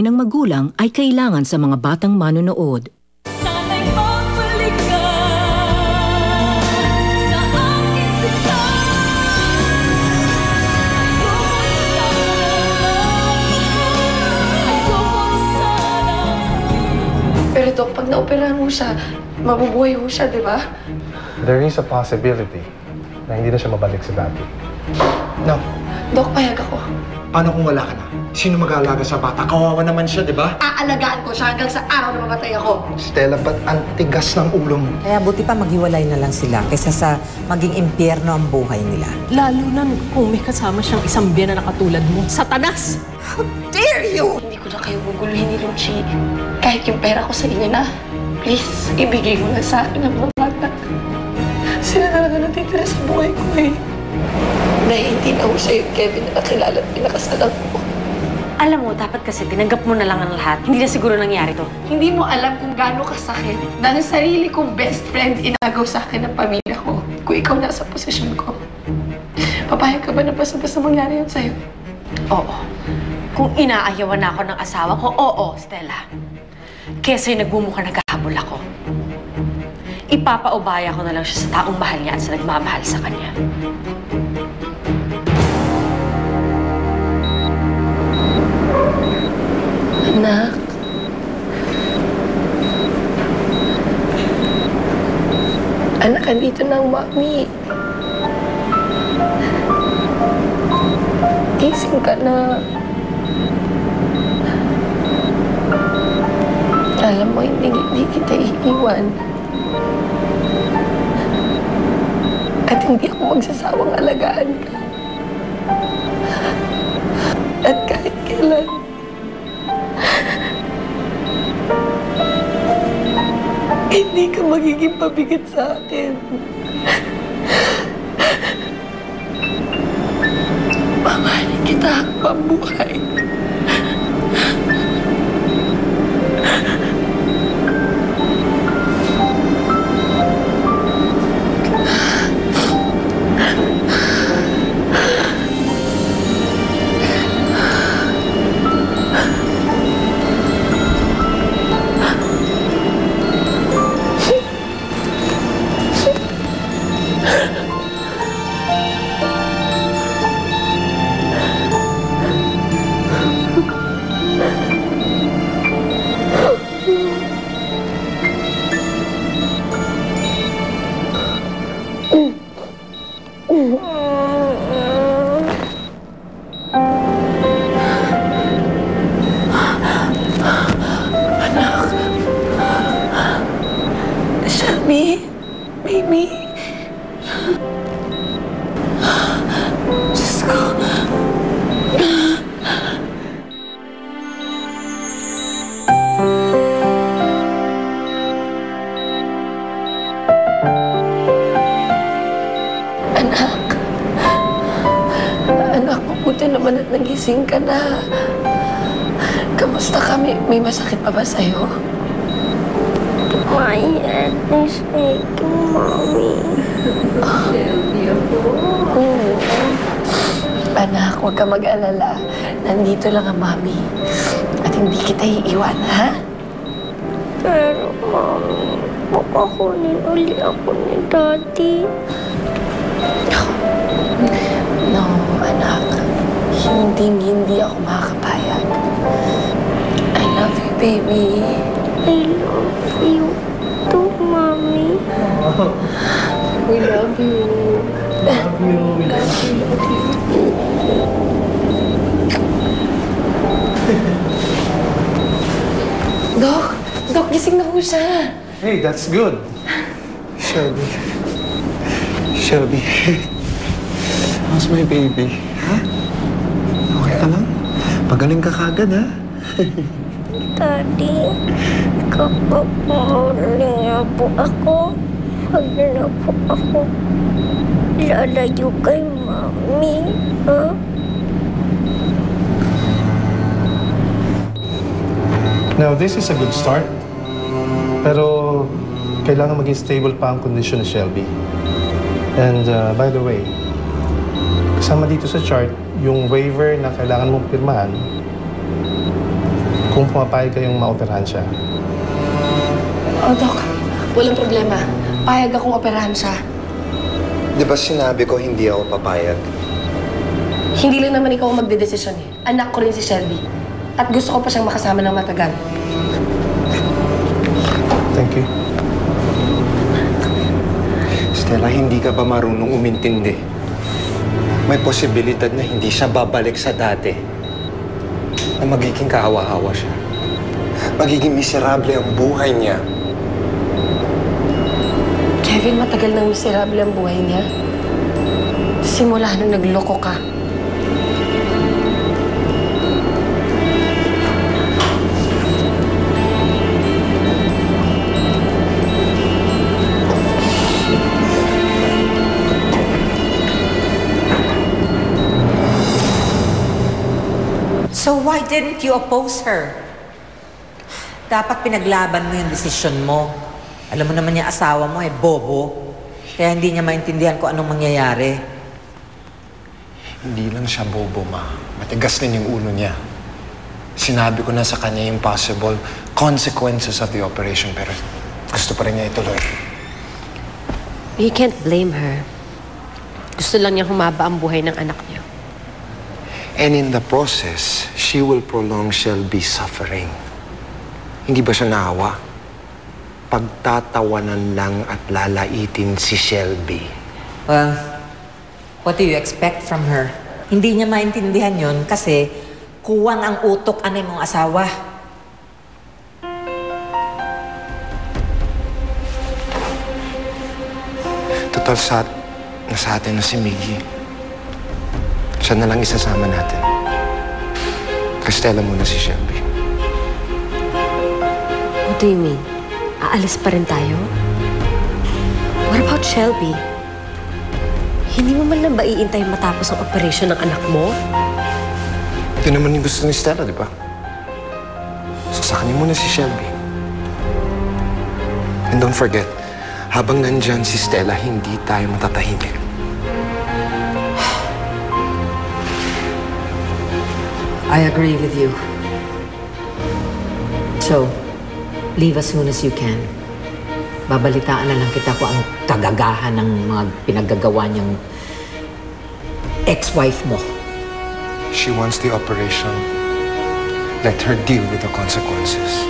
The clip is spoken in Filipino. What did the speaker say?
ng magulang ay kailangan sa mga batang manonood. Sana'y magbalik ka sa aking sita. Ayoko sana. Pero Dok, pag naoperahan mo siya, mabubuhay ho siya, di ba? There is a possibility na hindi na siya mabalik sa dati. No. Dok, payag ako. Paano kung wala ka na? Sino mag-aalaga sa bata? Kawawa naman siya, di ba? Aalagaan ko siya hanggang sa araw na mamatay ako. Stella, ba't ang tigas ng ulo mo? Kaya buti pa maghiwalay na lang sila kaysa sa maging impyerno ang buhay nila. Lalo na kung may kasama siyang isang biyan na nakatulad mo. Satanas! How dare you! Hindi ko na kayo guguluhin ni Luchi. Kahit yung pera ko sa inyo na, please, ibigay mo na sa akin ang mga bata. Sila talaga natitira sa buhay ko eh. Dahil hindi na ho siya yung Kevin na nakilala at pinakasalan ko. Alam mo, dapat kasi tinanggap mo na lang ang lahat. Hindi na siguro nangyari to. Hindi mo alam kung gaano kasakit na ang sarili kong best friend inagaw sa akin ng pamilya ko. Kung ikaw nasa posisyon ko, papayag ka ba na basta-basta mangyari yun sa'yo? Oo. Kung inaayawan na ako ng asawa ko, oo, Stella. Kesa yung nagmumukha naghahabol ako. Ipapaubaya ko na lang siya sa taong mahal niya at sa nagmamahal sa kanya. Anak. Anak, andito na ang mami. Gising ka na. Alam mo, hindi kita iiwan. At hindi ako magsasawang alagaan ka. At kahit kailan, hindi ka magiging pabigat sa akin. Mamahalin kita habang buhay. Shelby, baby. Diyos ko. Anak, mabuti naman at nagising ka na. Kamusta ka? May masakit pa ba sa'yo? My head is aching, Mommy. Anak, huwag ka mag-alala. Nandito lang ang Mami. At hindi kita iiwan, ha? Pero, Mommy, papakunin uli ako ni Daddy. No, anak. Hindi ako makakapayag. I love you, baby. I love you too, Mommy. We love you. Love you. We love you. Dok, gising na po siya. Hey, that's good. Shelby. Shelby. How's my baby? Ha? Okay ka lang? Pagaling ka kagad, ha? Daddy, kapag mahuling na po ako, huwag na po ako lalayo kay Mommy, ha? Now, this is a good start. Pero kailangan maging stable pa ang kondisyon ni Shelby. And by the way, kasama dito sa chart, yung waiver na kailangan mong pirmahan kung pumapayag kayong maoperahan siya. Dok, walang problema. Payag akong operahan siya. Di ba sinabi ko hindi ako papayag? Hindi lang naman ikaw ang magdedesisyon eh. Anak ko rin si Shelby. At gusto ko pa siyang makasama ng matagal. Thank you. Stella, hindi ka ba marunong umintindi? May posibilidad na hindi siya babalik sa dati. Na magiging kaawa-awa siya. Magiging miserable ang buhay niya. Kevin, matagal nang miserable ang buhay niya. Simula nung nagloko ka. So why didn't you oppose her? Dapat pinaglaban mo yung desisyon mo. Alam mo naman yung asawa mo bobo. Kaya hindi niya maintindihan kung anong mangyayari. Hindi lang siya bobo, ma. Matigas din yung ulo niya. Sinabi ko na sa kanya yung possible consequences of the operation, pero gusto pa rin niya ituloy. You can't blame her. Gusto lang niya humaba ang buhay ng anak niya. And in the process, she will prolong Shelby's suffering. Hindi ba siya naawa? Pagtatawanan lang at lalaitin si Shelby. Well, what do you expect from her? Hindi niya maintindihan yun kasi kuwang ang utok anay mong asawa. Total, nasa atin na si Miggy. Siya na lang isasama natin. Kastela muna si Shelby. What do you mean? Aalis pa rin tayo? What about Shelby? Hindi mo man lang ba iintay matapos ang operation ng anak mo? Ito naman yung gusto ni Stella, di ba? Sasakan niyo muna si Shelby. And don't forget, habang nandyan si Stella, hindi tayo matatahimik. I agree with you. So, leave as soon as you can. Babalitaan na lang kita kung ang kagagahan ng mga pinaggagawa niyang ex-wife mo. She wants the operation. Let her deal with the consequences.